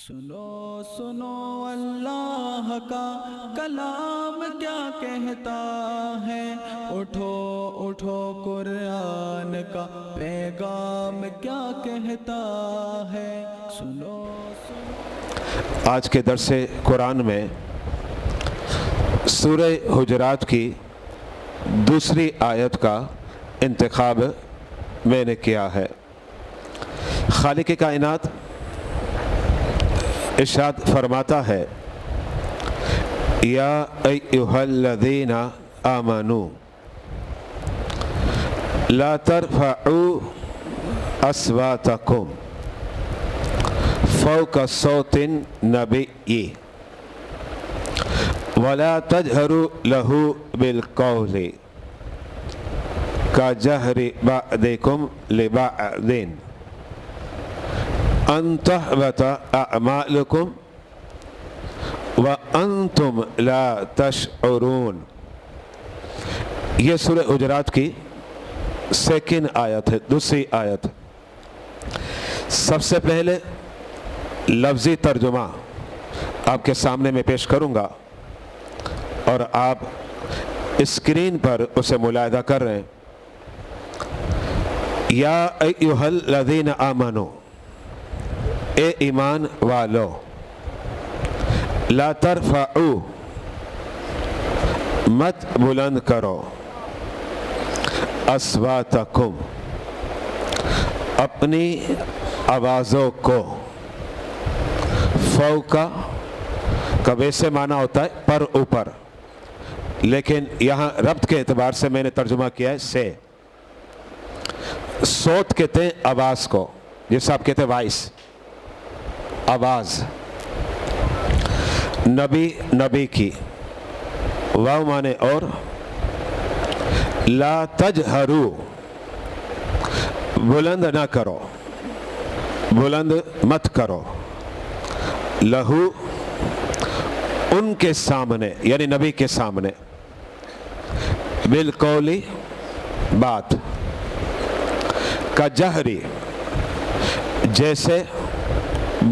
سنو سنو اللہ کا کلام کیا کہتا ہے، اٹھو اٹھو قرآن کا پیغام کیا کہتا ہے، سنو سنو۔ آج کے درس قرآن میں سورہ حجرات کی دوسری آیت کا انتخاب میں نے کیا ہے۔ خالق کائنات ارشاد فرماتا ہے، یا ایھا الذین آمنوا لا ترفعوا اصواتکم فوق صوت النبی ولا تجهروا له بالقول كجهر بعضكم لبعض ان تحبط اعمالكم وانتم لا تشعرون۔ یہ سورہ حجرات کی سیکنڈ آیت ہے، دوسری آیت۔ سب سے پہلے لفظی ترجمہ آپ کے سامنے میں پیش کروں گا اور آپ اسکرین پر اسے ملاحظہ کر رہے ہیں۔ یا ایھا الذین آمنوا، اے ایمان والو، لا ترفعوا، مت بلند کرو، اصواتکم، اپنی آوازوں کو، فوقا کا ویسے معنی ہوتا ہے پر اوپر، لیکن یہاں ربط کے اعتبار سے میں نے ترجمہ کیا ہے سے۔ صوت کہتے ہیں آواز کو، جیسے آپ کہتے ہیں وائس، آواز۔ نبی، نبی کی، واو مانے اور، لا تجہرو، بلند نہ کرو، بلند مت کرو، لہو، ان کے سامنے، یعنی نبی کے سامنے، بالقولی، بات، کا جہری، جیسے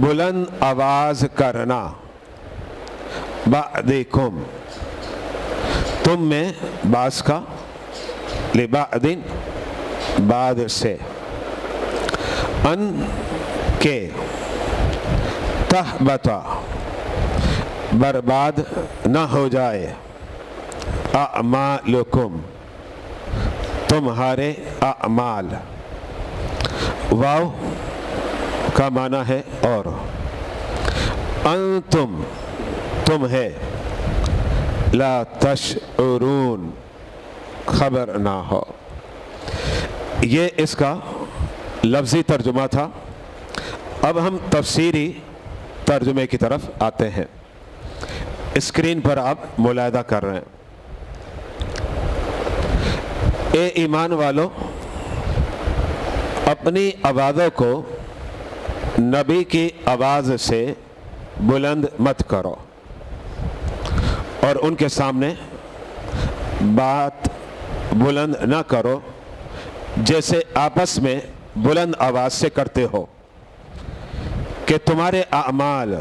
بلند آواز کرنا، بعضکم، تم میں بعض کا، لبعض، بعض سے، ان کے، تحبط، برباد نہ ہو جائے، اعمالکم، تمہارے اعمال۔ واو کا معنی ہے اور، انتم، تم ہے، لا تشعرون، خبر نہ ہو۔ یہ اس کا لفظی ترجمہ تھا۔ اب ہم تفسیری ترجمے کی طرف آتے ہیں۔ اسکرین پر آپ ملاحظہ کر رہے ہیں، اے ایمان والو، اپنی آوازوں کو نبی کی آواز سے بلند مت کرو اور ان کے سامنے بات بلند نہ کرو جیسے آپس میں بلند آواز سے کرتے ہو، کہ تمہارے اعمال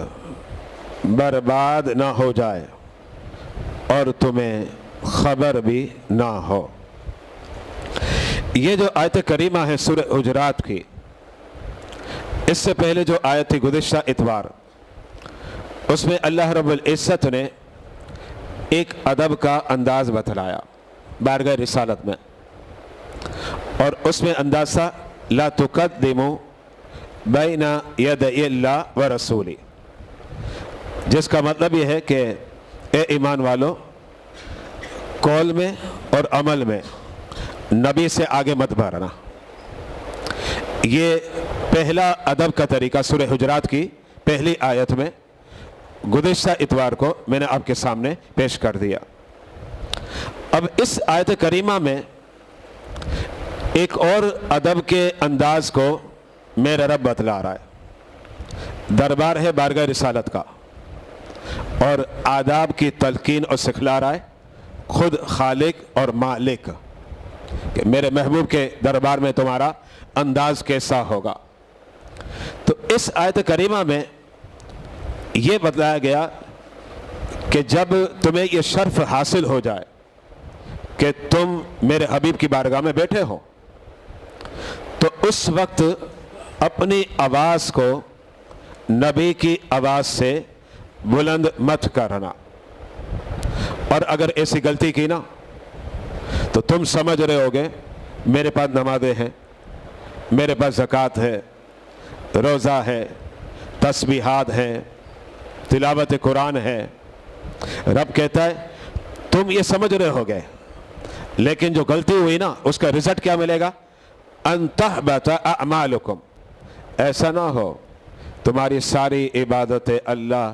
برباد نہ ہو جائے اور تمہیں خبر بھی نہ ہو۔ یہ جو آیت کریمہ ہے سورہ حجرات کی، اس سے پہلے جو آیت تھی گزشتہ اتوار، اس میں اللہ رب العزت نے ایک ادب کا انداز بتلایا بارگاہ رسالت میں، اور اس میں انداز تھا، لا تقدموا بین یدی اللہ و رسولی، جس کا مطلب یہ ہے کہ اے ایمان والو، قول میں اور عمل میں نبی سے آگے مت بڑھنا۔ یہ پہلا ادب کا طریقہ سورہ حجرات کی پہلی آیت میں گزشتہ اتوار کو میں نے آپ کے سامنے پیش کر دیا۔ اب اس آیت کریمہ میں ایک اور ادب کے انداز کو میرا رب بتلا رہا ہے۔ دربار ہے بارگاہ رسالت کا، اور آداب کی تلقین اور سکھلا رہا ہے خود خالق اور مالک، کہ میرے محبوب کے دربار میں تمہارا انداز کیسا ہوگا۔ تو اس آیت کریمہ میں یہ بتلایا گیا کہ جب تمہیں یہ شرف حاصل ہو جائے کہ تم میرے حبیب کی بارگاہ میں بیٹھے ہو تو اس وقت اپنی آواز کو نبی کی آواز سے بلند مت کرنا، اور اگر ایسی غلطی کی نا تو تم سمجھ رہے ہوگے میرے پاس نمازیں ہیں، میرے پاس زکوٰۃ ہے، روزہ ہے، تسبیحات ہیں، تلاوت قرآن ہے۔ رب کہتا ہے تم یہ سمجھ رہے ہوگے، لیکن جو غلطی ہوئی نا اس کا رزلٹ کیا ملے گا؟ ان تحبط اعمالکم، ایسا نہ ہو تمہاری ساری عبادت اللہ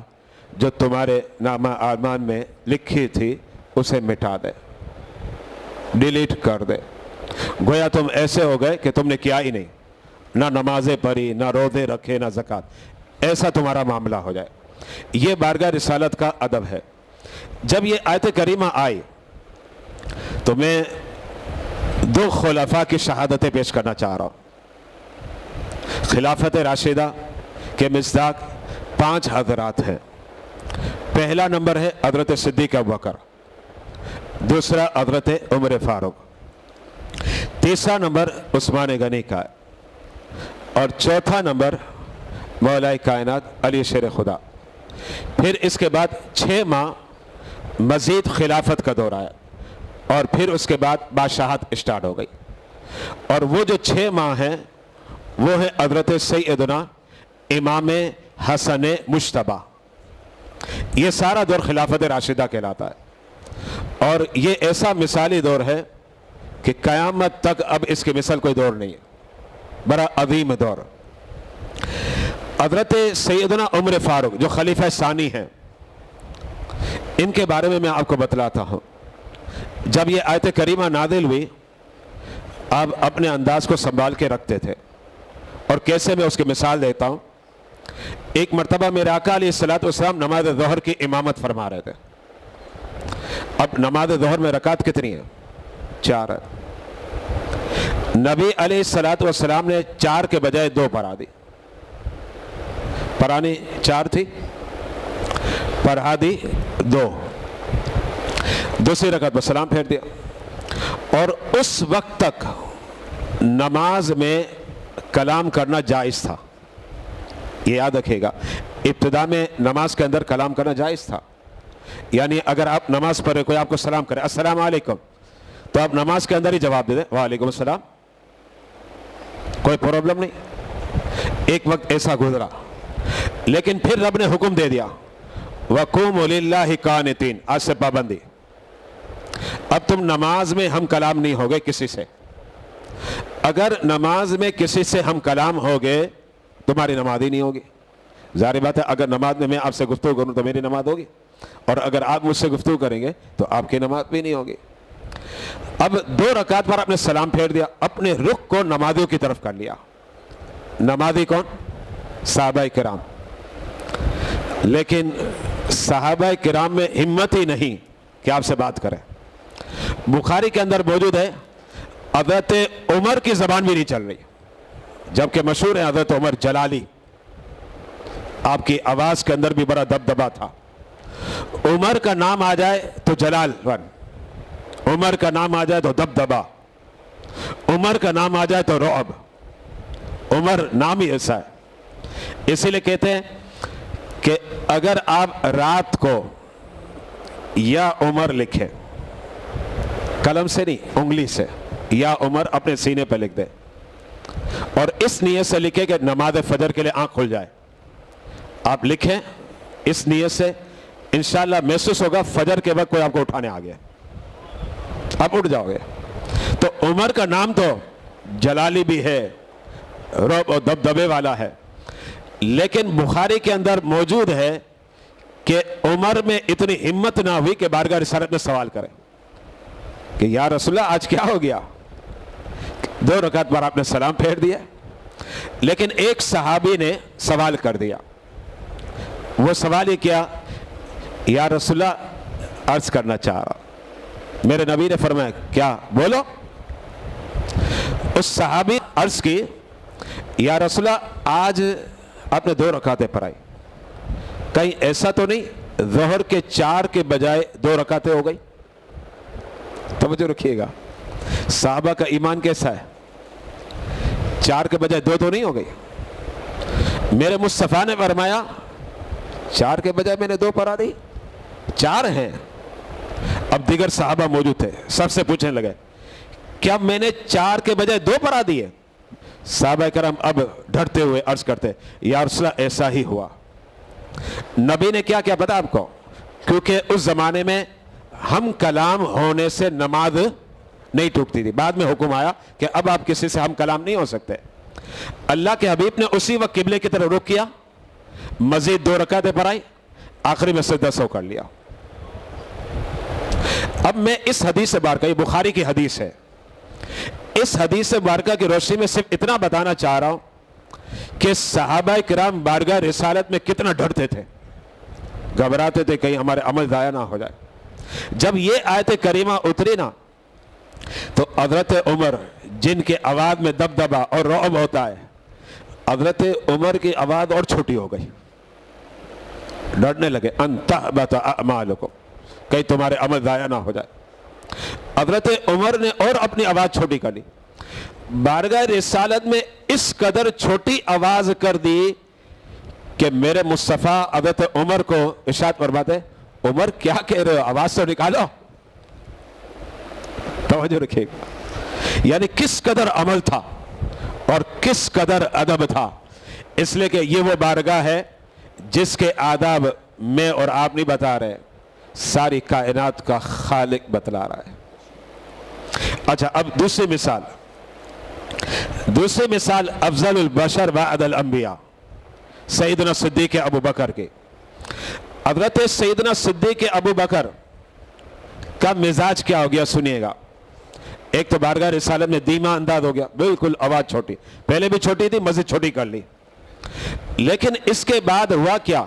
جو تمہارے نامہ اعمال میں لکھی تھی اسے مٹا دے، ڈیلیٹ کر دے، گویا تم ایسے ہو گئے کہ تم نے کیا ہی نہیں، نہ نمازیں پڑھی، نہ روزے رکھے، نہ زکوٰۃ، ایسا تمہارا معاملہ ہو جائے۔ یہ بارگاہ رسالت کا ادب ہے۔ جب یہ آیت کریمہ آئی تو میں دو خلفاء کی شہادتیں پیش کرنا چاہ رہا ہوں۔ خلافت راشدہ کے مصداق 5 حضرات ہیں۔ پہلا نمبر ہے حضرت صدیق ابوبکر، دوسرا حضرت عمر فاروق، تیسرا نمبر عثمان غنی کا ہے، اور چوتھا نمبر مولا کائنات علی شیر خدا۔ پھر اس کے بعد 6 ماہ مزید خلافت کا دور آیا، اور پھر اس کے بعد بادشاہت اسٹارٹ ہو گئی، اور وہ جو 6 ماہ ہیں وہ ہے حضرت سیدنا امام حسن مجتبی۔ یہ سارا دور خلافت راشدہ کہلاتا ہے، اور یہ ایسا مثالی دور ہے کہ قیامت تک اب اس کی مثال کوئی دور نہیں ہے، بڑا عظیم دور۔ حضرت سیدنا عمر فاروق جو خلیفہ ثانی ہیں، ان کے بارے میں آپ کو بتلاتا ہوں۔ جب یہ آیت کریمہ نازل ہوئی آپ اپنے انداز کو سنبھال کے رکھتے تھے، اور کیسے میں اس کی مثال دیتا ہوں۔ ایک مرتبہ میرے آقا علیہ الصلوۃ والسلام نماز ظہر کی امامت فرما رہے تھے۔ اب نماز ظہر میں رکعت کتنی ہے؟ 4 ہے۔ نبی علیہ الصلوۃ والسلام نے 4 کے بجائے 2 پڑھا دی، پرانی 4 تھی، پڑھا دی 2، دوسری رکعت پر سلام پھیر دیا، اور اس وقت تک نماز میں کلام کرنا جائز تھا۔ یہ یاد رکھیے گا، ابتدا میں نماز کے اندر کلام کرنا جائز تھا، یعنی اگر آپ نماز پڑھے کوئی آپ کو سلام کرے السلام علیکم تو آپ نماز کے اندر ہی جواب دے دیں وعلیکم السلام، کوئی پرابلم نہیں۔ ایک وقت ایسا گزرا، لیکن پھر رب نے حکم دے دیا وَقُومُوا لِلَّهِ قَانِتِينَ، آج سے پابندی، اب تم نماز میں ہم کلام نہیں ہوگے کسی سے۔ اگر نماز میں کسی سے ہم کلام ہوگے تمہاری نماز ہی نہیں ہوگی۔ ظاہر بات ہے اگر نماز میں میں آپ سے گفتگو کروں تو میری نماز ہوگی، اور اگر آپ مجھ سے گفتگو کریں گے تو آپ کی نماز بھی نہیں ہوگی۔ اب 2 رکعت پر آپ نے سلام پھیر دیا، اپنے رخ کو نمازیوں کی طرف کر لیا۔ نمازی کون؟ صحابہ کرام۔ لیکن صحابہ کرام میں ہمت ہی نہیں کہ آپ سے بات کریں۔ بخاری کے اندر موجود ہے حضرت عمر کی زبان بھی نہیں چل رہی، جبکہ مشہور ہے حضرت عمر جلالی، آپ کی آواز کے اندر بھی بڑا دبدبا تھا۔ عمر کا نام آ جائے تو جلال بن، عمر کا نام آ جائے تو دبدبا، عمر کا نام آ جائے تو رعب، عمر نام ہی ایسا ہے۔ اسی لیے کہتے ہیں کہ اگر آپ رات کو یا عمر لکھیں، قلم سے نہیں انگلی سے، یا عمر اپنے سینے پہ لکھ دیں، اور اس نیت سے لکھیں کہ نماز فجر کے لیے آنکھ کھل جائے، آپ لکھیں اس نیت سے، انشاءاللہ محسوس ہوگا فجر کے وقت کوئی آپ کو اٹھانے آ گیا، آپ اٹھ جاؤ گے۔ تو عمر کا نام تو جلالی بھی ہے، رعب اور دبدبے والا ہے، لیکن بخاری کے اندر موجود ہے کہ عمر میں اتنی ہمت نہ ہوئی کہ بارگاہ رسالت میں سوال کریں کہ یا رسول اللہ آج کیا ہو گیا۔ 2 رکعت پر آپ نے سلام پھیر دیا، لیکن ایک صحابی نے سوال کر دیا۔ وہ سوال ہی کیا، یا رسول اللہ عرض کرنا چاہ رہا۔ میرے نبی نے فرمایا کیا؟ بولو۔ اس صحابی عرض کی، یا رسول اللہ آج آپ نے 2 رکعتیں پڑھائی، کہیں ایسا تو نہیں ظہر کے 4 کے بجائے 2 رکعتیں ہو گئی؟ توجہ رکھیے گا، صحابہ کا ایمان کیسا ہے؟ 4 کے بجائے 2 تو نہیں ہو گئی؟ میرے مصطفیٰ نے فرمایا 4 کے بجائے میں نے 2 پڑھا دی، 4 ہیں۔ اب دیگر صحابہ موجود تھے، سب سے پوچھنے لگے کیا میں نے 4 کے بجائے 2 پڑھا دیے؟ صحابہ کرام اب ڈرتے ہوئے عرض کرتے یا رسول اللہ ایسا ہی ہوا۔ نبی نے کیا پتا آپ کو؟ کیونکہ اس زمانے میں ہم کلام ہونے سے نماز نہیں ٹوٹتی تھی، بعد میں حکم آیا کہ اب آپ کسی سے ہم کلام نہیں ہو سکتے۔ اللہ کے حبیب نے اسی وقت قبلے کی طرف رخ کیا، مزید 2 رکعتیں پڑھائی، آخری میں سجدہ سو کر لیا۔ اب میں اس حدیث سے بارکہ، یہ بخاری کی حدیث ہے، اس حدیث سے بارکہ کی روشنی میں صرف اتنا بتانا چاہ رہا ہوں کہ صحابہ کرام بارگاہ رسالت میں کتنا ڈرتے تھے، گھبراتے تھے کہیں ہمارے عمل ضائع نہ ہو جائے۔ جب یہ آیت کریمہ اتری نا تو حضرت عمر جن کے آواز میں دبدبا اور رعب ہوتا ہے، حضرت عمر کی آواز اور چھوٹی ہو گئی، ڈرنے لگے ان تحبط اعمالکم، کہیں تمہارے عمل ضائع نہ ہو جائے۔ حضرت عمر نے اور اپنی آواز چھوٹی کر لی، بارگاہ رسالت میں اس قدر چھوٹی آواز کر دی کہ میرے مصطفیٰ حضرت عمر کو ارشاد فرماتے عمر کیا کہہ رہے ہو، آواز تو نکالو۔ توجہ رکھیے گا، یعنی کس قدر عمل تھا اور کس قدر ادب تھا، اس لیے کہ یہ وہ بارگاہ ہے جس کے آداب میں اور آپ نہیں بتا رہے، ساری کائنات کا خالق بتلا رہا ہے۔ اچھا اب دوسری مثال افضل البشر بعد الانبیاء سیدنا صدیق ابو بکر کے۔ حضرت سیدنا صدیق ابو بکر کا مزاج کیا ہو گیا سنیے گا۔ ایک تو بارگاہ رسالت میں دھیما انداز ہو گیا، بالکل آواز چھوٹی، پہلے بھی چھوٹی تھی مزید چھوٹی کر لی، لیکن اس کے بعد ہوا کیا،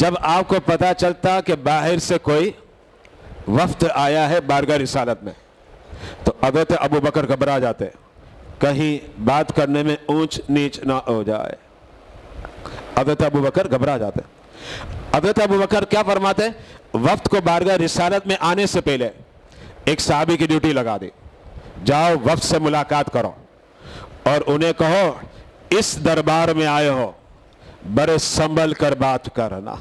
جب آپ کو پتا چلتا کہ باہر سے کوئی وفد آیا ہے بارگاہ رسالت میں تو حضرت ابو بکر گھبرا جاتے، کہیں بات کرنے میں اونچ نیچ نہ ہو جائے، حضرت ابو بکر گھبرا جاتے۔ حضرت ابو بکر کیا فرماتے؟ وفد کو بارگاہ رسالت میں آنے سے پہلے ایک صحابی کی ڈیوٹی لگا دی، جاؤ وفد سے ملاقات کرو اور انہیں کہو اس دربار میں آئے ہو بڑے سنبھل کر بات کرنا۔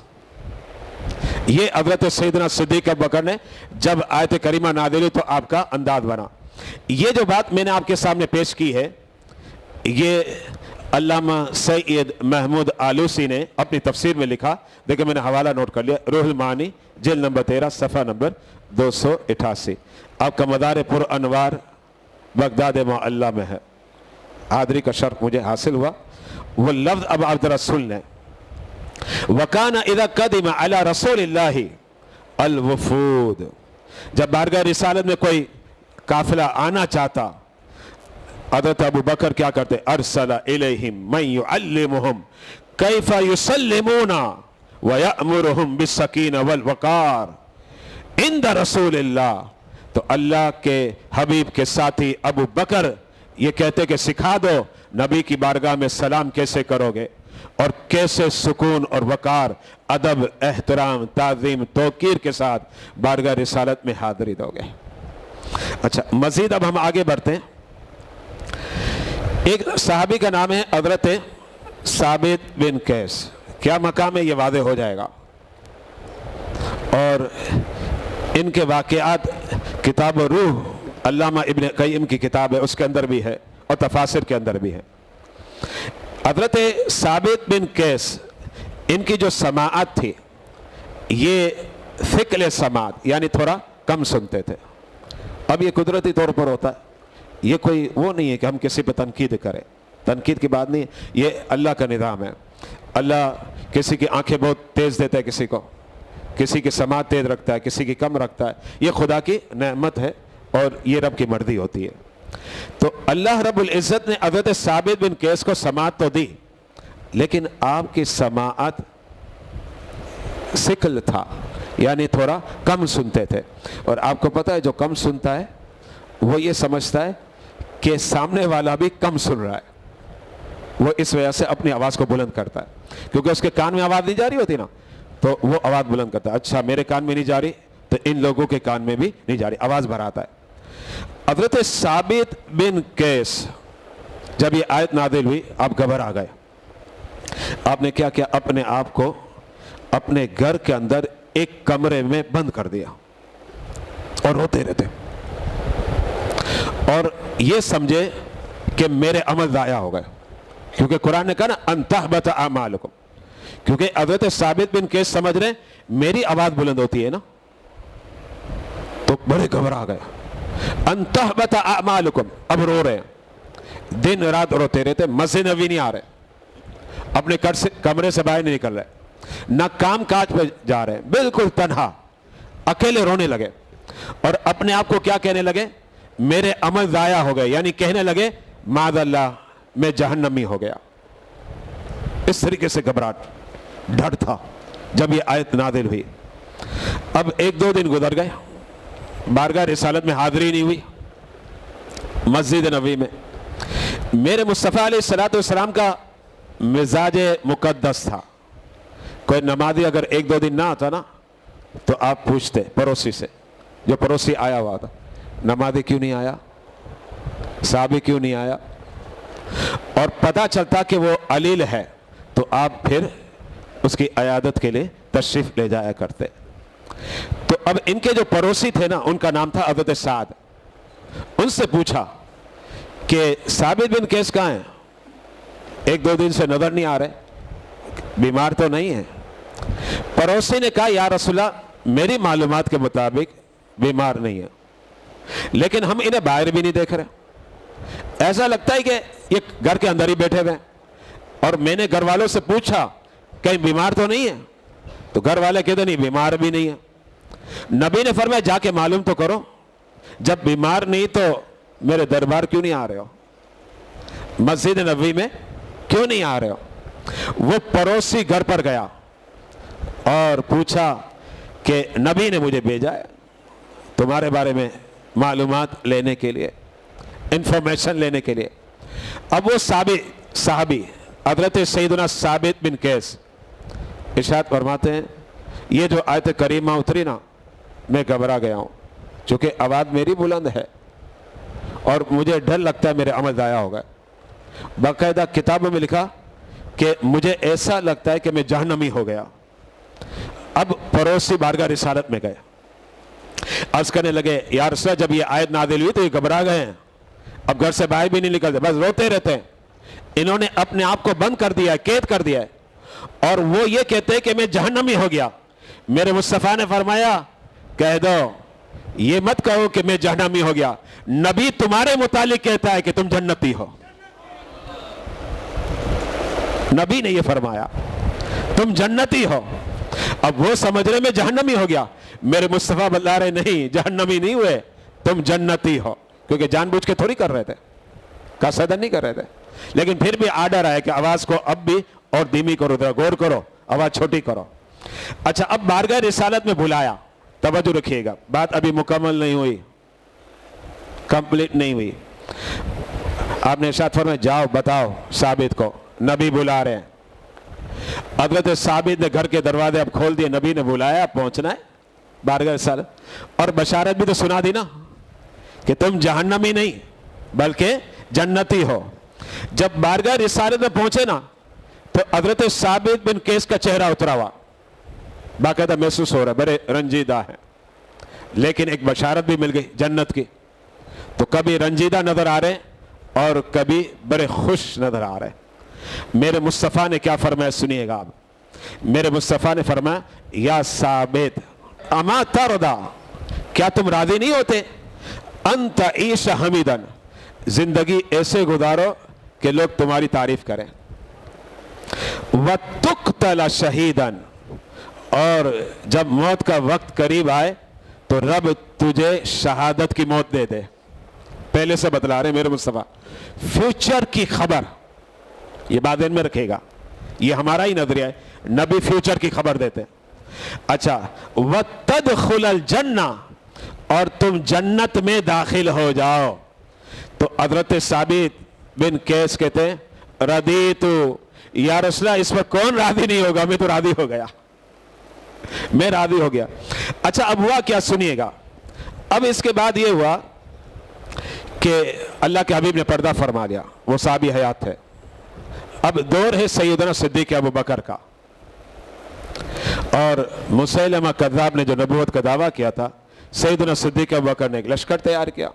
یہ حضرت سیدنا صدیق ابو بکر نے جب آیت کریمہ نازل ہوئی تو آپ کا انداز بنا۔ یہ جو بات میں نے آپ کے سامنے پیش کی ہے یہ علامہ سید محمود آلوسی نے اپنی تفسیر میں لکھا، دیکھیں میں نے حوالہ نوٹ کر لیا، روح المعانی جلد نمبر 13 صفحہ نمبر 288۔ آپ کا مدار پر انوار بغداد معلی میں ہے، حاضری کا شرف مجھے حاصل ہوا۔ وہ لفظ اب آپ ذرا سن لیں، وَكَانَ إِذَا قَدِمَ عَلَى رَسُولِ اللَّهِ الْوُفُودِ، جب بارگاہ رسالت میں کوئی قافلہ آنا چاہتا حضرت ابو بکر کیا کرتے؟ ارسل الیہم من یعلمہم کیف یسلمون ویأمرہم بالسکینہ والوقار عند رسول اللہ، تو اللہ کے حبیب کے ساتھی ابو بکر یہ کہتے کہ سکھا دو نبی کی بارگاہ میں سلام کیسے کرو گے اور کیسے سکون اور وقار، ادب، احترام، تعظیم، توقیر کے ساتھ بارگاہ رسالت میں حاضری دو گے۔ اچھا مزید اب ہم آگے بڑھتے ہیں۔ ایک صحابی کا نام ہے حضرت ثابت بن قیس، کیا مقام ہے یہ واضح ہو جائے گا، اور ان کے واقعات کتاب روح علامہ ابن قیم کی کتاب ہے اس کے اندر بھی ہے اور تفاسیر کے اندر بھی ہے۔ حضرت ثابت بن قیس ان کی جو سماعت تھی یہ ثقل سماعت، یعنی تھوڑا کم سنتے تھے۔ اب یہ قدرتی طور پر ہوتا ہے، یہ کوئی وہ نہیں ہے کہ ہم کسی پہ تنقید کریں، تنقید کی بات نہیں ہے، یہ اللہ کا نظام ہے۔ اللہ کسی کی آنکھیں بہت تیز دیتا ہے، کسی کی سماعت تیز رکھتا ہے، کسی کی کم رکھتا ہے، یہ خدا کی نعمت ہے اور یہ رب کی مرضی ہوتی ہے۔ تو اللہ رب العزت نے حضرت ثابت بن قیس کو سماعت تو دی لیکن آپ کی سماعت ثقل تھا، یعنی تھوڑا کم سنتے تھے، اور آپ کو پتہ ہے جو کم سنتا ہے وہ یہ سمجھتا ہے کہ سامنے والا بھی کم سن رہا ہے، وہ اس وجہ سے اپنی آواز کو بلند کرتا ہے، کیونکہ اس کے کان میں آواز نہیں جا رہی ہوتی نا، تو وہ آواز بلند کرتا ہے. اچھا میرے کان میں نہیں جا رہی تو ان لوگوں کے کان میں بھی نہیں جا رہی, آواز بھراتا ہے. حضرت ثابت بن قیس جب یہ آیت نازل ہوئی آپ گھبرا گئے. آپ نے کیا کیا, اپنے آپ کو اپنے گھر کے اندر ایک کمرے میں بند کر دیا اور روتے رہتے, اور یہ سمجھے کہ میرے عمل ضائع ہو گئے, کیونکہ قرآن نے کہا نا ان تحبط اعمالکم, کیونکہ حضرت ثابت بن قیس سمجھ رہے میری آواز بلند ہوتی ہے نا, تو بڑے گھبرا گئے. ان تحبط اعمالکم, اب رو رہے ہیں, دن رات روتے رہتے, مسجد نبوی نہیں آ رہے, اپنے کمرے سے باہر نہیں نکل رہے, نہ کام کاج پہ جا رہے, بالکل تنہا اکیلے رونے لگے, اور اپنے آپ کو کیا کہنے لگے, میرے عمل ضائع ہو گئے, یعنی کہنے لگے معاذ اللہ میں جہنمی ہو گیا. اس طریقے سے گھبراہٹ ڈر تھا جب یہ آیت نازل ہوئی. اب ایک دو دن گزر گئے, بارگاہ رسالت میں حاضری نہیں ہوئی مسجد نبوی میں. میرے مصطفیٰ علیہ الصلوۃ والسلام کا مزاج مقدس تھا, کوئی نمازی اگر ایک دو دن نہ آتا نا تو آپ پوچھتے پڑوسی سے, جو پڑوسی آیا ہوا تھا, نمازی کیوں نہیں آیا, صحابی کیوں نہیں آیا, اور پتہ چلتا کہ وہ علیل ہے تو آپ پھر اس کی عیادت کے لیے تشریف لے جایا کرتے. تو اب ان کے جو پڑوسی تھے نا ان کا نام تھا حضرت سعد. ان سے پوچھا کہ ثابت بن قیس کہاں ہیں, ایک دو دن سے نظر نہیں آ رہے, بیمار تو نہیں ہیں. پڑوسی نے کہا یا رسول اللہ میری معلومات کے مطابق بیمار نہیں ہے, لیکن ہم انہیں باہر بھی نہیں دیکھ رہے, ایسا لگتا ہے کہ یہ گھر کے اندر ہی بیٹھے ہوئے ہیں. اور میں نے گھر والوں سے پوچھا کہیں بیمار تو نہیں ہے, تو گھر والے کہتے نہیں بیمار بھی نہیں ہے. نبی نے فرمایا جا کے معلوم تو کرو, جب بیمار نہیں تو میرے دربار کیوں نہیں آ رہے ہو, مسجد نبوی میں کیوں نہیں آ رہے ہو. وہ پڑوسی گھر پر گیا اور پوچھا کہ نبی نے مجھے بھیجا ہے تمہارے بارے میں معلومات لینے کے لیے, انفارمیشن لینے کے لیے. اب وہ صحابی حضرت سیدنا ثابت بن قیس ارشاد فرماتے ہیں یہ جو آیت کریمہ اتری نا میں گھبرا گیا ہوں, چونکہ آواز میری بلند ہے اور مجھے ڈر لگتا ہے میرے عمل ضائع ہو گئے. باقاعدہ کتابوں میں لکھا کہ مجھے ایسا لگتا ہے کہ میں جہنمی ہو گیا. اب پڑوسی بارگاہ رسالت میں گئے, عرض کرنے لگے یا رسول اللہ جب یہ آیت نازل ہوئی تو یہ گھبرا گئے ہیں, اب گھر سے باہر بھی نہیں نکلتے, بس روتے رہتے ہیں. انہوں نے اپنے آپ کو بند کر دیا ہے, قید کر دیا ہے, اور وہ یہ کہتے ہیں کہ میں جہنمی ہو گیا. میرے مصطفیٰ نے فرمایا کہہ دو, یہ مت کہو کہ میں جہنمی ہو گیا, نبی تمہارے متعلق کہتا ہے کہ تم جنتی ہو. نبی نے یہ فرمایا تم جنتی ہو. اب وہ سمجھ رہے میں جہنمی ہو گیا, میرے مصطفیٰ بتلا رہے نہیں جہنمی نہیں ہوئے, تم جنتی ہو, کیونکہ جان بوجھ کے تھوڑی کر رہے تھے, قصداً نہیں کر رہے تھے. لیکن پھر بھی آرڈر آیا کہ آواز کو اب بھی اور دھیمی کرو, ذرا غور کرو, آواز چھوٹی کرو. اچھا اب بارگاہ رسالت میں بلایا, توجہ رکھیے گا, بات ابھی مکمل نہیں ہوئی, کمپلیٹ نہیں ہوئی. آپ نے ارشاد فرمایا جاؤ بتاؤ ثابت کو, نبی بلا رہے ہیں. حضرت ثابت نے گھر کے دروازے اب کھول دیے, نبی نے بلایا, پہنچنا ہے بارگاہ رسالت, اور بشارت بھی تو سنا دی نا کہ تم جہنمی نہیں بلکہ جنتی ہو. جب بارگاہ رسالت میں پہنچے نا تو حضرت ثابت بن قیس کا چہرہ اترا ہوا, باقاعدہ محسوس ہو رہا ہے بڑے رنجیدہ ہیں, لیکن ایک بشارت بھی مل گئی جنت کی. تو کبھی رنجیدہ نظر آ رہے اور کبھی بڑے خوش نظر آ رہے. میرے مصطفیٰ نے کیا فرمایا سنیے گا آپ. میرے مصطفیٰ نے فرمایا یا ثابت اما ترضا, کیا تم راضی نہیں ہوتے, انت عیش حمیدن, زندگی ایسے گزارو کہ لوگ تمہاری تعریف کریں, وَتُقْتَلَ شَهِيدًا, اور جب موت کا وقت قریب آئے تو رب تجھے شہادت کی موت دے دے. پہلے سے بتلا رہے میرے مصطفیٰ, فیوچر کی خبر, یہ بات ذہن میں رکھے گا, یہ ہمارا ہی نظریہ ہے, نبی فیوچر کی خبر دیتے. اچھا وَتَدْخُلَ الْجَنَّةَ, اور تم جنت میں داخل ہو جاؤ. تو حضرت ثابت بن قیس کہتے ہیں رضیتو, یا رسول اللہ اس پر کون راضی نہیں ہوگا, میں تو راضی ہو گیا. میں راضی ہو گیا. اچھا اب ہوا کیا سنیے گا. اب اس کے بعد یہ ہوا کہ اللہ کے حبیب نے پردہ فرما دیا, وہ صحابی حیات ہے. اب دور ہے سیدنا صدیق ابو بکر کا, اور مسیلمہ کذاب نے جو نبوت کا دعویٰ کیا تھا, سیدنا صدیق ابو بکر نے ایک لشکر تیار کیا.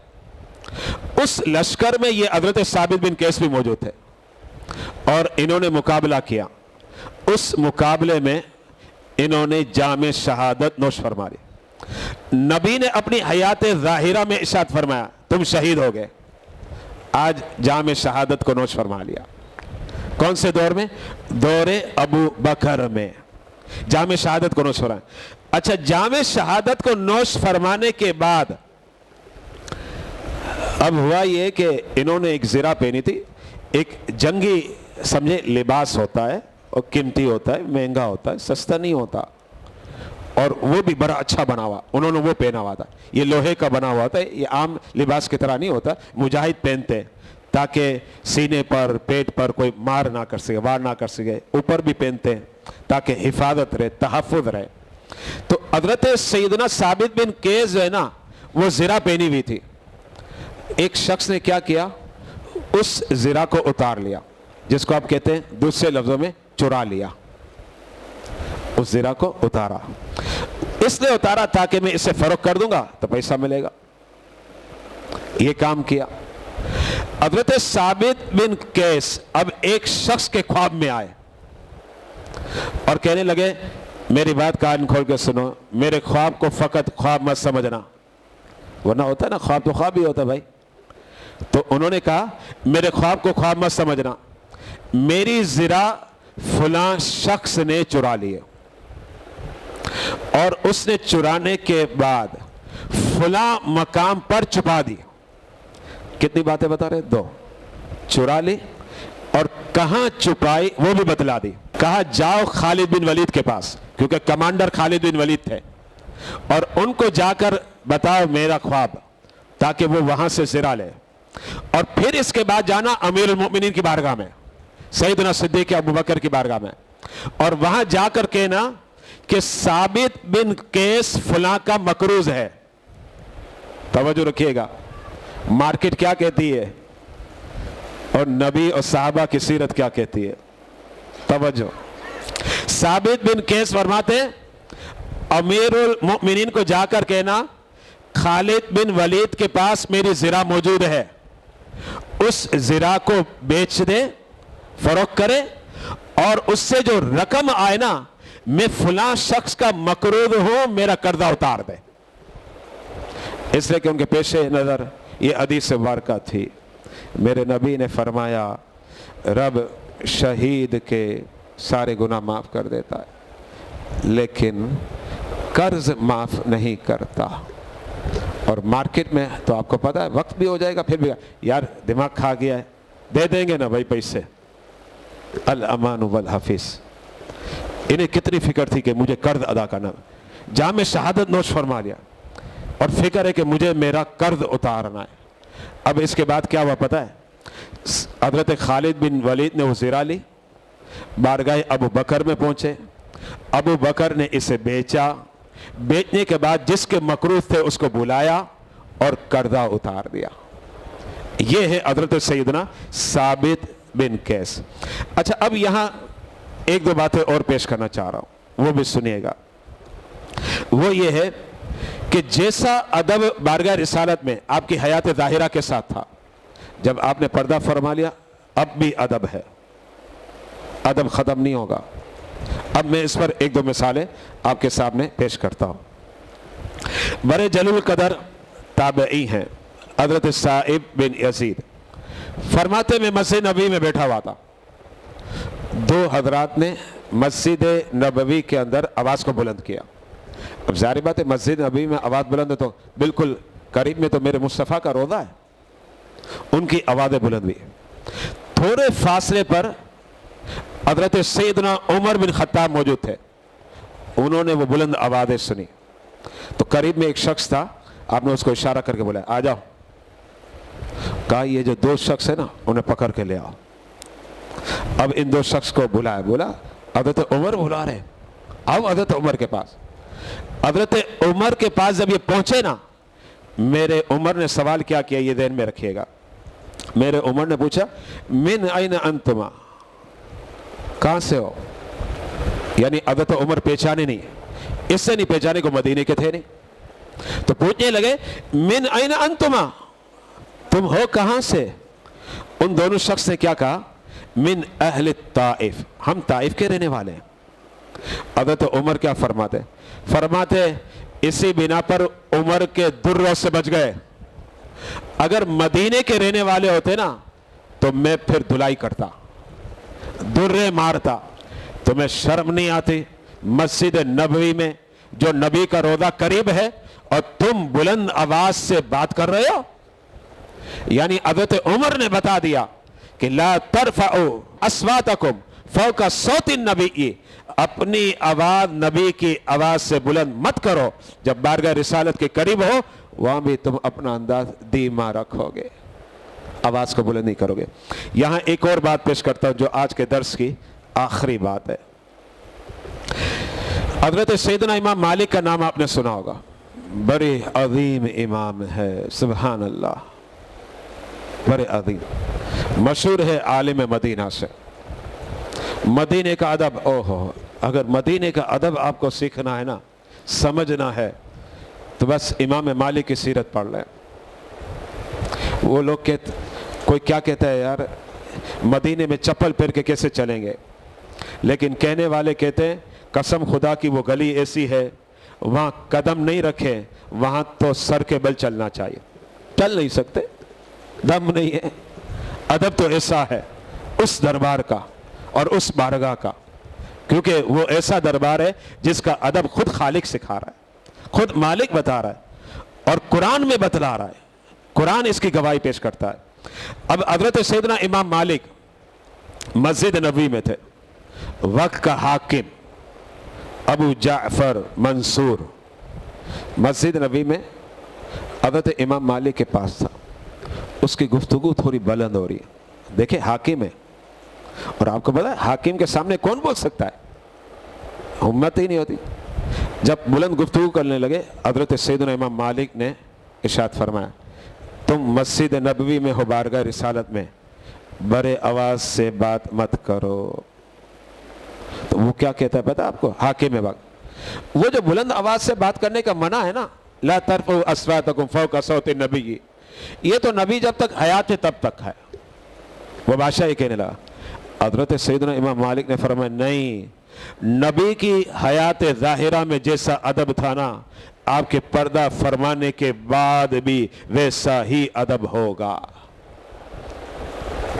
اس لشکر میں یہ حضرت ثابت بن قیس بھی موجود تھے, اور انہوں نے مقابلہ کیا. اس مقابلے میں انہوں نے جام شہادت نوش فرما لی. نبی نے اپنی حیات ظاہرہ میں ارشاد فرمایا تم شہید ہو گئے. آج جام شہادت کو نوش فرما لیا. کون سے دور میں؟ دور ابو بکر میں جام شہادت کو نوش فرمایا. اچھا جام شہادت کو نوش فرمانے کے بعد اب ہوا یہ کہ انہوں نے ایک زرہ پہنی تھی, ایک جنگی سمجھے لباس ہوتا ہے, اور قیمتی ہوتا ہے, مہنگا ہوتا ہے, سستا نہیں ہوتا, اور وہ بھی بڑا اچھا بنا ہوا. انہوں نے وہ پہنا ہوا تھا. یہ لوہے کا بنا ہوا تھا, یہ عام لباس کی طرح نہیں ہوتا. مجاہد پہنتے تاکہ سینے پر پیٹ پر کوئی مار نہ کر سکے, وار نہ کر سکے. اوپر بھی پہنتے تاکہ حفاظت رہے, تحفظ رہے. تو حضرت سیدنا ثابت بن قیس جو ہے نا, وہ زرہ پہنی ہوئی تھی. ایک شخص نے کیا کیا, اس زرہ کو اتار لیا, جس کو آپ کہتے ہیں دوسرے لفظوں میں چرا لیا. اس زرہ کو اتارا, اس نے اتارا تاکہ میں اسے فروخت کر دوں گا تو پیسہ ملے گا. یہ کام کیا. حضرت ثابت بن قیس اب ایک شخص کے خواب میں آئے اور کہنے لگے میری بات کان کھول کے سنو, میرے خواب کو فقط خواب مت سمجھنا, ورنہ ہوتا ہے نا خواب تو خواب ہی ہوتا ہے بھائی. تو انہوں نے کہا میرے خواب کو خواب مت سمجھنا, میری زرہ فلاں شخص نے چرا لیے, اور اس نے چرانے کے بعد فلاں مقام پر چھپا دی. کتنی باتیں بتا رہے؟ 2. چرا لی اور کہاں چھپائی وہ بھی بتلا دی. کہا جاؤ خالد بن ولید کے پاس, کیونکہ کمانڈر خالد بن ولید تھے, اور ان کو جا کر بتاؤ میرا خواب, تاکہ وہ وہاں سے زرہ لے. اور پھر اس کے بعد جانا امیر المؤمنین کی بارگاہ میں, سیدنا صدیق ابو بکر کی بارگاہ میں, اور وہاں جا کر کہنا کہ ثابت بن قیس فلاں کا مقروض ہے. توجہ رکھیے گا, مارکیٹ کیا کہتی ہے اور نبی اور صحابہ کی سیرت کیا کہتی ہے. توجہ. ثابت بن قیس فرماتے امیر المؤمنین کو جا کر کہنا خالد بن ولید کے پاس میری زرہ موجود ہے, اس زرہ کو بیچ دے, فروخت کرے, اور اس سے جو رقم آئے نا میں فلاں شخص کا مقروض ہوں, میرا قرضہ اتار دے. اس لیے کہ ان کے پیش نظر یہ حدیث مبارکہ تھی. میرے نبی نے فرمایا رب شہید کے سارے گناہ معاف کر دیتا ہے, لیکن قرض معاف نہیں کرتا. اور مارکیٹ میں تو آپ کو پتہ ہے وقت بھی ہو جائے گا, پھر بھی یار دماغ کھا گیا ہے, دے دیں گے نا بھائی پیسے. الامان والحفیظ, انہیں کتنی فکر تھی کہ مجھے قرض ادا کرنا. جام شہادت نوش فرما لیا, اور فکر ہے کہ مجھے میرا قرض اتارنا ہے. اب اس کے بعد کیا ہوا پتہ ہے؟ حضرت خالد بن ولید نے وہ زرہ لی, بارگاہ ابو بکر میں پہنچے, ابو بکر نے اسے بیچا. بیچنے کے بعد جس کے مقروض تھے اس کو بلایا اور قرضہ اتار دیا. یہ ہے حضرت سیدنا ثابت بن قیس. اچھا اب یہاں ایک دو باتیں اور پیش کرنا چاہ رہا ہوں, وہ بھی سنیے گا. وہ یہ ہے کہ جیسا ادب بارگاہ رسالت میں آپ کی حیات ظاہرہ کے ساتھ تھا, جب آپ نے پردہ فرما لیا اب بھی ادب ہے, ادب ختم نہیں ہوگا. اب میں اس پر ایک دو مثالیں آپ کے سامنے پیش کرتا ہوں. بڑے جلیل القدر تابعی ہیں حضرت صائب بن یزید, فرماتے میں مسجد نبوی میں بیٹھا ہوا تھا. 2 حضرات نے مسجد نبوی کے اندر آواز کو بلند کیا. اب ظاہر بات ہے مسجد نبوی میں آواز بلند ہے تو بالکل قریب میں تو میرے مصطفیٰ کا روضہ ہے, ان کی آوازیں بلند ہوئی. تھوڑے فاصلے پر حضرت سیدنا عمر بن خطاب موجود تھے, انہوں نے وہ بلند آوازیں سنی. تو قریب میں ایک شخص تھا, آپ نے اس کو اشارہ کر کے بولا آ جاؤ. کہا یہ جو 2 شخص ہیں نا انہیں پکڑ کے لے آؤ. اب ان 2 شخص کو بلایا, بولا حضرت عمر بلا رہے, آؤ حضرت عمر کے پاس. حضرت عمر کے پاس جب یہ پہنچے نا، میرے عمر نے سوال کیا یہ ذہن میں رکھیے گا، میرے عمر نے پوچھا من این انتما، کہاں سے ہو؟ یعنی حضرت عمر پہچانے نہیں، اس سے نہیں پہچانے کو مدینے کے تھے نہیں، تو پوچھنے لگے من این انتما، تم ہو کہاں سے؟ ان دونوں شخص نے کیا کہا؟ من اہل الطائف، ہم طائف کے رہنے والے ہیں۔ حضرت عمر کیا فرماتے اسی بنا پر عمر کے دروں سے بچ گئے، اگر مدینے کے رہنے والے ہوتے نا تو میں پھر دھلائی کرتا، درے مارتا۔ تمہیں شرم نہیں آتی مسجد نبوی میں جو نبی کا روضہ قریب ہے اور تم بلند آواز سے بات کر رہے ہو؟ یعنی حضرت عمر نے بتا دیا کہ لا ترفعوا اصواتکم فوق صوت النبی، اپنی آواز نبی کی آواز سے بلند مت کرو، جب بارگاہ رسالت کے قریب ہو وہاں بھی تم اپنا انداز دھیما رکھو گے، آواز کو بلند نہیں کرو گے۔ یہاں ایک اور بات پیش کرتا ہوں جو آج کے درس کی آخری بات ہے۔ حضرت سیدنا امام مالک کا نام آپ نے سنا ہوگا، بڑے عظیم امام ہے، سبحان اللہ، بڑے عظیم، مشہور ہے عالم مدینہ سے۔ مدینے کا ادب، اوہو، اگر مدینے کا ادب آپ کو سیکھنا ہے نا، سمجھنا ہے، تو بس امام مالک کی سیرت پڑھ لیں۔ وہ لوگ کوئی کیا کہتا ہے یار مدینے میں چپل پہن کے کیسے چلیں گے، لیکن کہنے والے کہتے ہیں قسم خدا کی وہ گلی ایسی ہے وہاں قدم نہیں رکھے، وہاں تو سر کے بل چلنا چاہیے، چل نہیں سکتے، دم نہیں ہے۔ ادب تو ایسا ہے اس دربار کا اور اس بارگاہ کا، کیونکہ وہ ایسا دربار ہے جس کا ادب خود خالق سکھا رہا ہے، خود مالک بتا رہا ہے اور قرآن میں بتلا رہا ہے، قرآن اس کی گواہی پیش کرتا ہے۔ اب حضرت سیدنا امام مالک مسجد نبوی میں تھے، وقت کا حاکم ابو جعفر منصور مسجد نبوی میں حضرت امام مالک کے پاس تھا، اس کی گفتگو تھوڑی بلند ہو رہی ہے، دیکھیں حاکم ہے، اور آپ کو پتا ہے حاکم کے سامنے کون بول سکتا ہے؟ ہمت ہی نہیں ہوتی۔ جب بلند گفتگو کرنے لگے حضرت سیدنا امام مالک نے ارشاد فرمایا تم مسجد نبوی میں ہو، بارگاہ رسالت میں، بڑے آواز سے بات مت کرو۔ تو وہ کیا کہتا ہے پتا آپ کو؟ حاکم وقت وہ جو بلند آواز سے بات کرنے کا منع ہے نا، لا ترفعوا اصواتکم فوق صوت النبی، یہ تو نبی جب تک حیات ہے تب تک ہے۔ وہ بادشاہ یہ کہنے لگا، حضرت سیدنا امام مالک نے فرمایا نہیں، نبی کی حیات ظاہرہ میں جیسا ادب تھا نا، آپ کے پردہ فرمانے کے بعد بھی ویسا ہی ادب ہوگا۔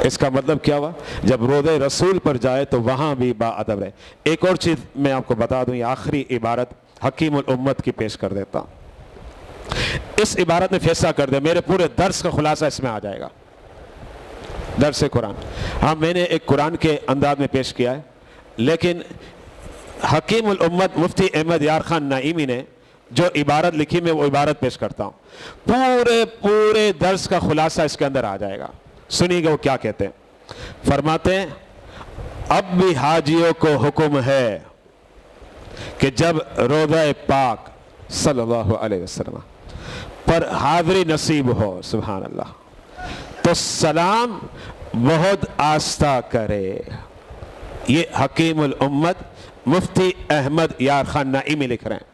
اس کا مطلب کیا ہوا؟ جب روضہ رسول پر جائے تو وہاں بھی با ادب رہے۔ ایک اور چیز میں آپ کو بتا دوں، یہ آخری عبارت حکیم الامت کی پیش کر دیتا ہوں، اس عبارت میں فیصلہ کر دے، میرے پورے درس کا خلاصہ اس میں آ جائے گا، درس قرآن۔ ہاں میں نے ایک قرآن کے انداز میں پیش کیا ہے، لیکن حکیم الامت مفتی احمد یار خان نعیمی نے جو عبارت لکھی میں وہ عبارت پیش کرتا ہوں، پورے درس کا خلاصہ اس کے اندر آ جائے گا۔ سنیے گا وہ کیا کہتے ہیں۔ فرماتے ہیں اب بھی حاجیوں کو حکم ہے کہ جب روضہ پاک صلی اللہ علیہ وسلم پر حاضری نصیب ہو، سبحان اللہ، تو سلام بہت آہستہ کرے۔ یہ حکیم الامت مفتی احمد یار خان نعیمی لکھ رہے ہیں۔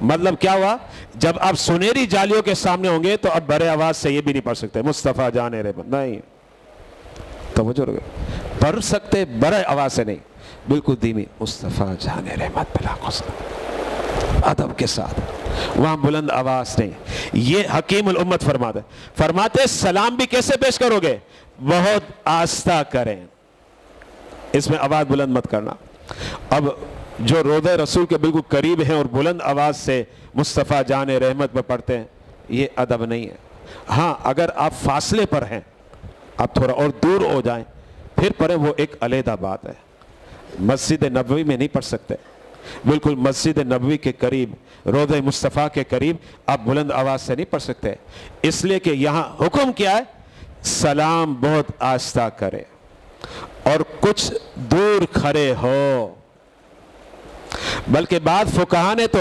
مطلب کیا ہوا؟ جب آپ سنہری جالیوں کے سامنے ہوں گے تو اب بڑے آواز سے یہ بھی نہیں پڑھ سکتے مصطفیٰ جان رحمت، نہیں، توجہ رکھیں، پڑھ سکتے بڑے آواز سے نہیں، بالکل دھیمی، مصطفیٰ جان رحمت بلا قصد، ادب کے ساتھ، وہاں بلند آواز نہیں۔ یہ حکیم الامت فرماتے سلام بھی کیسے پیش کرو گے؟ بہت آہستہ کریں، اس میں آواز بلند مت کرنا۔ اب جو روضہ رسول کے بالکل قریب ہیں اور بلند آواز سے مصطفیٰ جان رحمت میں پڑھتے ہیں، یہ ادب نہیں ہے۔ ہاں اگر آپ فاصلے پر ہیں، آپ تھوڑا اور دور ہو جائیں پھر پڑھیں، وہ ایک علیحدہ بات ہے۔ مسجد نبوی میں نہیں پڑھ سکتے، بالکل مسجد نبوی کے قریب، روضہ مصطفیٰ کے قریب آپ بلند آواز سے نہیں پڑھ سکتے، اس لیے کہ یہاں حکم کیا ہے؟ سلام بہت آہستہ کرے اور کچھ دور کھڑے ہو۔ بلکہ بعض فقہا نے تو